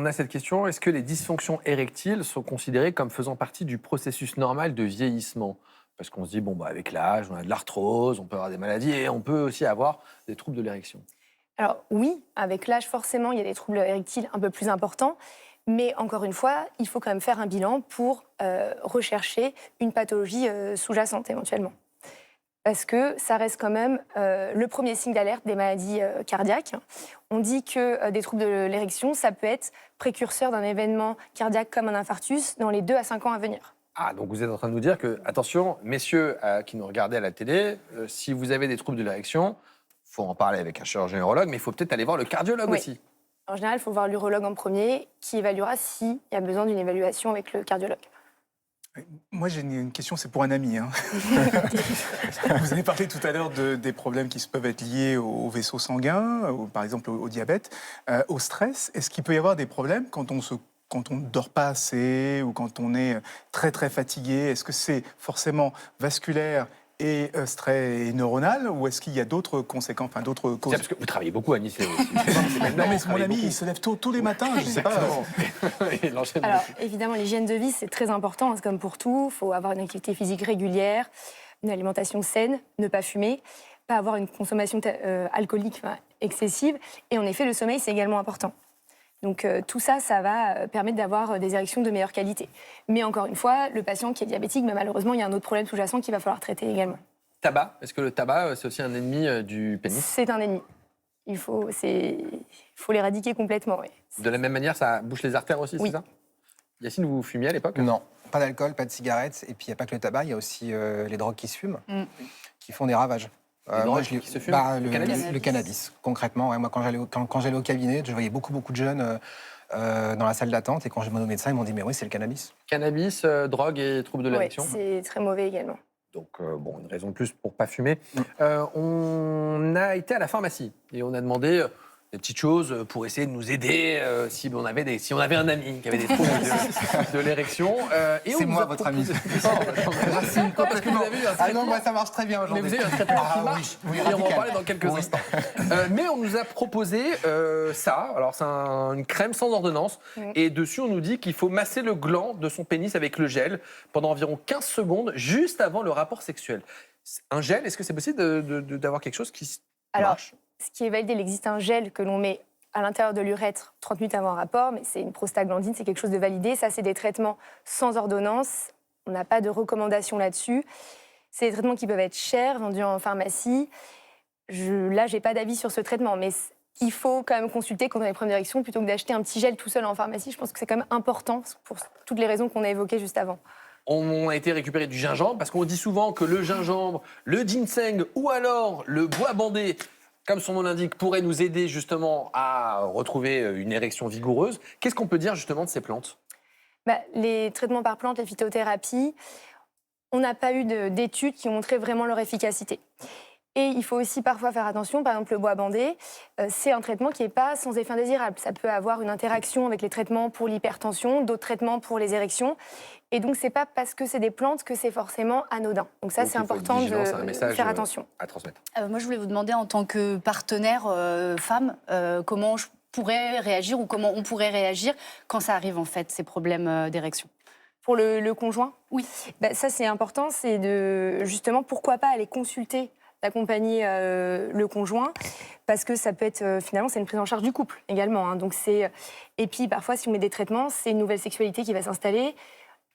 On a cette question, est-ce que les dysfonctions érectiles sont considérées comme faisant partie du processus normal de vieillissement? Parce qu'on se dit, bon, bah, avec l'âge, on a de l'arthrose, on peut avoir des maladies et on peut aussi avoir des troubles de l'érection. Alors oui, avec l'âge, forcément, il y a des troubles érectiles un peu plus importants. Mais encore une fois, il faut quand même faire un bilan pour rechercher une pathologie sous-jacente éventuellement. Parce que ça reste quand même le premier signe d'alerte des maladies cardiaques. On dit que des troubles de l'érection, ça peut être précurseur d'un événement cardiaque comme un infarctus dans les 2 à 5 ans à venir. Ah, donc vous êtes en train de nous dire que, attention, messieurs qui nous regardez à la télé, si vous avez des troubles de l'érection, il faut en parler avec un chirurgien urologue, mais il faut peut-être aller voir le cardiologue Oui. aussi. En général, il faut voir l'urologue en premier, qui évaluera s'il y a besoin d'une évaluation avec le cardiologue. Moi, j'ai une question, c'est pour un ami. Hein. Vous avez parlé tout à l'heure des problèmes qui peuvent être liés au vaisseau sanguin, par exemple au diabète, au stress. Est-ce qu'il peut y avoir des problèmes quand on ne dort pas assez ou quand on est très très fatigué? Est-ce que c'est forcément vasculaire et stress et neuronal, ou est-ce qu'il y a d'autres conséquences, enfin d'autres causes? Parce que vous travaillez beaucoup à Nice aussi. Non, mais mon ami, il se lève tôt, tous les matins, je ne sais pas. Il enchaîne Alors, beaucoup. évidemment, l'hygiène de vie, c'est très important, hein, c'est comme pour tout. Il faut avoir une activité physique régulière, une alimentation saine, ne pas fumer, pas avoir une consommation alcoolique excessive. Et en effet, le sommeil, c'est également important. Donc tout ça, ça va permettre d'avoir des érections de meilleure qualité. Mais encore une fois, le patient qui est diabétique, malheureusement, il y a un autre problème sous-jacent qu'il va falloir traiter également. Tabac, est-ce que le tabac, c'est aussi un ennemi du pénis? C'est un ennemi. Il faut l'éradiquer complètement, oui. De la même manière, ça bouche les artères aussi, Oui. c'est ça? Yacine, vous fumiez à l'époque? Non, pas d'alcool, pas de cigarettes. Et puis, il n'y a pas que le tabac, il y a aussi les drogues qui se fument, qui font des ravages. Les drogues qui se fument? Le Cannabis. le cannabis, concrètement. Ouais, moi, quand j'allais au cabinet, je voyais beaucoup de jeunes dans la salle d'attente. Et quand j'ai demandé au médecin, ils m'ont dit, mais oui, c'est le cannabis. Cannabis, drogue et troubles de Oui, l'érection. c'est très mauvais également. Donc, bon, une raison de plus pour pas fumer. On a été à la pharmacie et on a demandé des petites choses pour essayer de nous aider si on avait un ami qui avait des troubles de l'érection. Et C'est on nous moi, a votre proposé- ami. Non, parce que vous avez eu un Ah traitement. non, moi, ça marche très bien Mais aujourd'hui. vous avez eu un traitement qui marche. oui, Et on va en radical. parler dans quelques Oui. instants. Mais on nous a proposé ça. Alors, c'est une crème sans ordonnance. Et dessus, on nous dit qu'il faut masser le gland de son pénis avec le gel pendant environ 15 secondes, juste avant le rapport sexuel. Un gel, est-ce que c'est possible d'avoir quelque chose qui Alors, marche? ce qui est validé, il existe un gel que l'on met à l'intérieur de l'urètre 30 minutes avant un rapport, mais c'est une prostaglandine, c'est quelque chose de validé. Ça, c'est des traitements sans ordonnance. On n'a pas de recommandation là-dessus. C'est des traitements qui peuvent être chers, vendus en pharmacie. Là, je n'ai pas d'avis sur ce traitement, mais il faut quand même consulter quand on a des problèmes d'érection plutôt que d'acheter un petit gel tout seul en pharmacie. Je pense que c'est quand même important pour toutes les raisons qu'on a évoquées juste avant. On a été récupérer du gingembre parce qu'on dit souvent que le gingembre, le ginseng ou alors le bois bandé, comme son nom l'indique, pourrait nous aider justement à retrouver une érection vigoureuse. Qu'est-ce qu'on peut dire justement de ces plantes? Les traitements par plantes, les phytothérapies, on n'a pas eu d'études qui ont montré vraiment leur efficacité. Et il faut aussi parfois faire attention, par exemple le bois bandé, c'est un traitement qui n'est pas sans effet indésirable. Ça peut avoir une interaction avec les traitements pour l'hypertension, d'autres traitements pour les érections. Et donc, ce n'est pas parce que c'est des plantes que c'est forcément anodin. Donc ça, Donc, c'est il faut être important vigilant, c'est un de message, faire attention. à transmettre. Moi, je voulais vous demander, en tant que partenaire femme, comment je pourrais réagir ou comment on pourrait réagir quand ça arrive, en fait, ces problèmes d'érection. Pour le conjoint, Oui. ça, c'est important, c'est de, justement, pourquoi pas aller consulter, d'accompagner le conjoint, parce que ça peut être, finalement, c'est une prise en charge du couple également. Hein. Donc et puis, parfois, si on met des traitements, c'est une nouvelle sexualité qui va s'installer,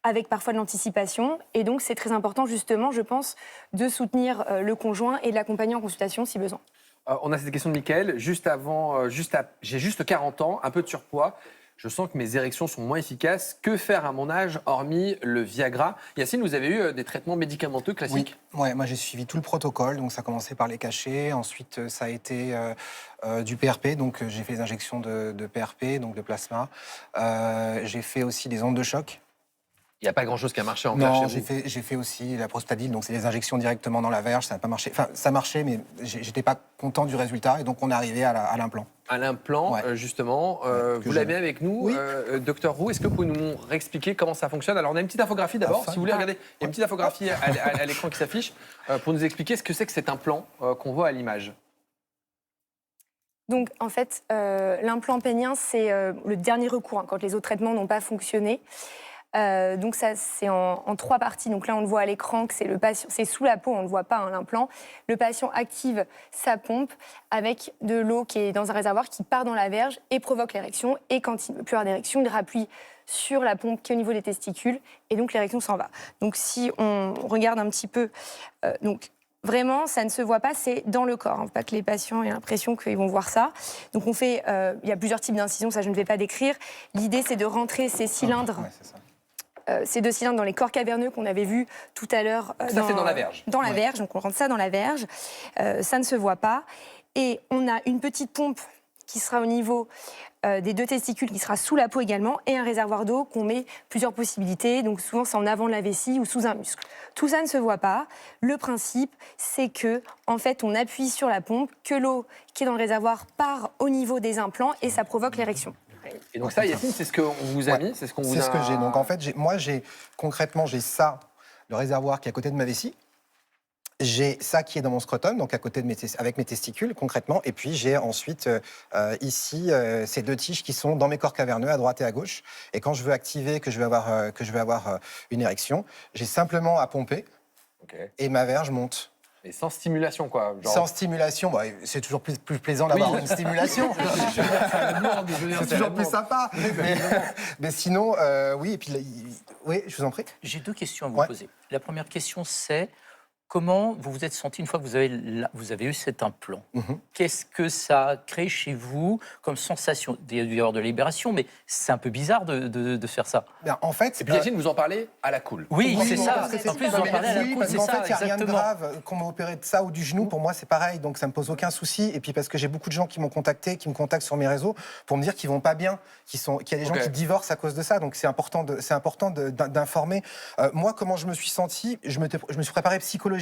avec parfois de l'anticipation. Et donc, c'est très important, justement, je pense, de soutenir le conjoint et de l'accompagner en consultation si besoin. On a cette question de Mickaël. J'ai juste 40 ans, un peu de surpoids. Je sens que mes érections sont moins efficaces. Que faire à mon âge, hormis le Viagra? Yacine, vous avez eu des traitements médicamenteux classiques? Oui, ouais, moi j'ai suivi tout le protocole, donc ça a commencé par les cachets, ensuite ça a été du PRP, donc j'ai fait des injections de PRP, donc de plasma. J'ai fait aussi des ondes de choc. Il n'y a pas grand-chose qui a marché encore Non, chez vous. j'ai fait aussi la prostadine, donc c'est des injections directement dans la verge, ça n'a pas marché. Enfin, ça marchait, mais j'étais pas content du résultat, et donc on est arrivé à l'implant. À l'implant, Ouais. justement. Que Vous l'avez avec nous. Oui. Docteur Roux, est-ce que vous pouvez nous réexpliquer comment ça fonctionne? Alors, on a une petite infographie d'abord. Enfin. Si vous voulez, regardez, il y a une petite infographie à l'écran qui s'affiche pour nous expliquer ce que c'est que cet implant qu'on voit à l'image. Donc, en fait, l'implant pénien, c'est le dernier recours, quand les autres traitements n'ont pas fonctionné. Donc, ça, c'est en 3 parties. Donc là, on le voit à l'écran que c'est le patient, c'est sous la peau, on ne le voit pas, l'implant. Le patient active sa pompe avec de l'eau qui est dans un réservoir qui part dans la verge et provoque l'érection. Et quand il ne veut plus avoir d'érection, il rappuie sur la pompe qui est au niveau des testicules. Et donc, l'érection s'en va. Donc, si on regarde un petit peu... donc, vraiment, ça ne se voit pas, c'est dans le corps. Pas que les patients aient l'impression qu'ils vont voir ça. Donc on fait, il y a plusieurs types d'incisions, ça je ne vais pas décrire. L'idée, c'est de rentrer ces cylindres, ces 2 cylindres dans les corps caverneux qu'on avait vus tout à l'heure. Ça, c'est dans la verge. Dans la verge, donc on rentre ça dans la verge. Ça ne se voit pas. Et on a une petite pompe qui sera au niveau des 2 testicules, qui sera sous la peau également, et un réservoir d'eau qu'on met plusieurs possibilités. Donc souvent, c'est en avant de la vessie ou sous un muscle. Tout ça ne se voit pas. Le principe, c'est que, en fait, on appuie sur la pompe, que l'eau qui est dans le réservoir part au niveau des implants et ça provoque l'érection. Et donc ça, Yacine, c'est ce qu'on vous a mis, c'est ce qu'on vous a... C'est ce que j'ai. Donc en fait, concrètement, j'ai ça, le réservoir qui est à côté de ma vessie. J'ai ça qui est dans mon scrotum, donc à côté de avec mes testicules, concrètement. Et puis j'ai ensuite ici ces 2 tiges qui sont dans mes corps caverneux, à droite et à gauche. Et quand je veux activer, que je veux avoir une érection, j'ai simplement à pomper et ma verge monte. Mais sans stimulation, quoi. Genre... Sans stimulation, bah, c'est toujours plus plaisant d'avoir une stimulation. C'est toujours plus sympa. Mais sinon, oui, et puis oui, je vous en prie. J'ai 2 questions à vous poser. La première question, c'est comment vous vous êtes senti une fois que vous avez eu cet implant? Qu'est-ce que ça a créé chez vous comme sensation? Il y a dû y avoir de la libération, mais c'est un peu bizarre de faire ça. Ben, en fait, Et puis Yacine, vous en parlez à la cool. Oui, c'est ça. En plus, vous en parlez à la cool, parce c'est qu'en ça, fait, il n'y a rien de exactement. grave. Qu'on m'a opéré de ça ou du genou, pour moi, c'est pareil. Donc, ça ne me pose aucun souci. Et puis, parce que j'ai beaucoup de gens qui m'ont contacté, qui me contactent sur mes réseaux pour me dire qu'ils ne vont pas bien, qu'il y a des gens qui divorcent à cause de ça. Donc, c'est important d'informer. Moi, comment je me suis senti? Je me suis préparé psychologiquement.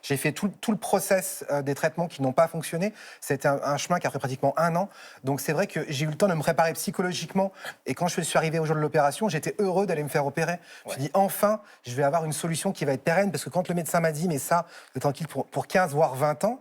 J'ai fait tout le process des traitements qui n'ont pas fonctionné. C'était un chemin qui a pris pratiquement 1 an. Donc, c'est vrai que j'ai eu le temps de me préparer psychologiquement. Et quand je suis arrivé au jour de l'opération, j'étais heureux d'aller me faire opérer. Je me suis dit, enfin, je vais avoir une solution qui va être pérenne. Parce que quand le médecin m'a dit, mais ça, c'est tranquille pour 15 voire 20 ans,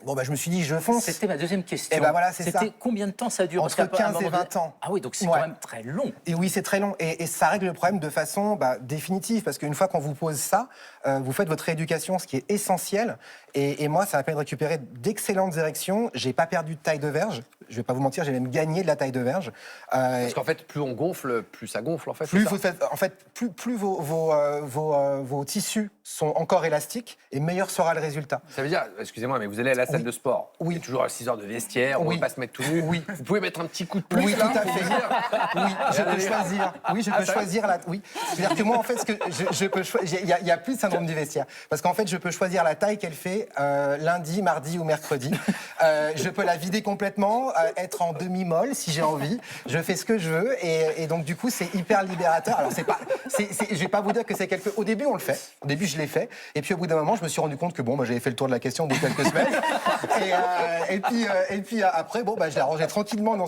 bon, bah, je me suis dit, je fonce. C'était ma deuxième question. Et ben voilà, c'est ça. C'était combien de temps ça dure? Entre 15 et 20 ans. Ah oui, donc c'est quand même très long. Et oui, c'est très long. Et ça règle le problème de façon définitive. Parce qu'une fois qu'on vous pose ça, vous faites votre rééducation, ce qui est essentiel. Et moi, ça m'a permis de récupérer d'excellentes érections. J'ai pas perdu de taille de verge. Je vais pas vous mentir, j'ai même gagné de la taille de verge. Parce qu'en fait, plus on gonfle, plus ça gonfle, en fait. Plus vos tissus sont encore élastiques, et meilleur sera le résultat. Ça veut dire, excusez-moi, mais vous allez à la salle de sport. Oui. Il y a toujours à 6 heures de vestiaire, on ne va pas se mettre tout nu. Oui. Vous pouvez mettre un petit coup de plus. Oui, là, tout à pour fait. vous dire. Oui, je peux choisir. Oui, je peux choisir la. Oui, c'est-à-dire que moi, en fait, il y a plus de syndrome du vestiaire, parce qu'en fait, je peux choisir la taille qu'elle fait lundi, mardi ou mercredi. Je peux la vider complètement, être en demi-molle si j'ai envie. Je fais ce que je veux, et donc du coup, c'est hyper libérateur. Alors, je vais pas vous dire que c'est quelque. Au début, on le fait. Au début, je l'ai fait, et puis au bout d'un moment, je me suis rendu compte que bon, j'avais fait le tour de la question depuis quelques semaines. Et puis après, bon, je l'ai rangé tranquillement dans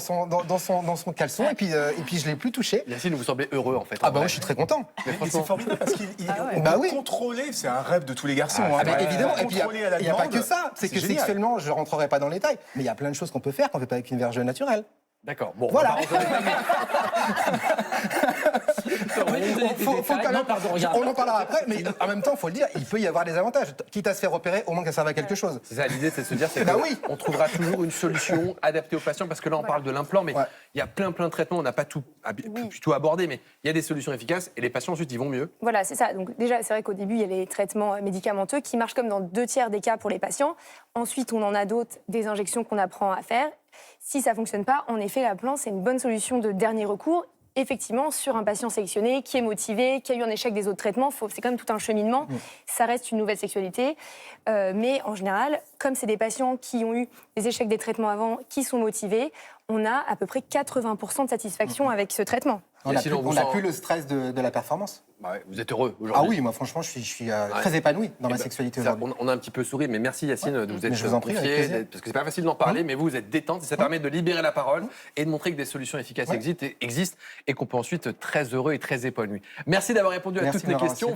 son caleçon, et puis je l'ai plus touché. Yacine, vous semblez heureux, en fait. Ah bah moi, je suis très content. Mais c'est formidable parce qu'il Bah oui. contrôler, c'est un rêve de tous les garçons. Ah, mais évidemment, et puis Contrôler à la il n'y a pas demande, que ça. C'est que génial. sexuellement, je ne rentrerai pas dans les détails, mais il y a plein de choses qu'on peut faire qu'on ne fait pas avec une verge naturelle. D'accord. Bon, Voilà. On en parlera après, mais en même temps, il faut le dire, il peut y avoir des avantages. Quitte à se faire opérer, au moins que ça serve à quelque chose. C'est ça, l'idée, c'est de se dire Bah oui. qu'on trouvera toujours une solution adaptée aux patients, parce que là, on parle de l'implant, mais il y a plein de traitements, on n'a pas tout abordé, mais il y a des solutions efficaces, et les patients, ensuite, ils vont mieux. Voilà, c'est ça. Donc déjà, c'est vrai qu'au début, il y a les traitements médicamenteux qui marchent comme dans 2 tiers des cas pour les patients. Ensuite, on en a d'autres, des injections qu'on apprend à faire. Si ça ne fonctionne pas, en effet, l'implant, c'est une bonne solution de dernier recours. Effectivement, sur un patient sélectionné, qui est motivé, qui a eu un échec des autres traitements, c'est quand même tout un cheminement. Ça reste une nouvelle sexualité. Mais en général, comme c'est des patients qui ont eu des échecs des traitements avant, qui sont motivés, on a à peu près 80% de satisfaction avec ce traitement. On n'a plus le stress de la performance. Bah ouais, vous êtes heureux aujourd'hui. Ah oui, moi franchement, je suis très épanoui dans ma sexualité aujourd'hui. On a un petit peu souri, mais merci Yacine de vous être je vous en prie, avec plaisir. parce que c'est pas facile d'en parler, mais vous êtes détente, et ça permet de libérer la parole et de montrer que des solutions efficaces existent et qu'on peut ensuite être très heureux et très épanoui. Merci d'avoir répondu à toutes mes questions.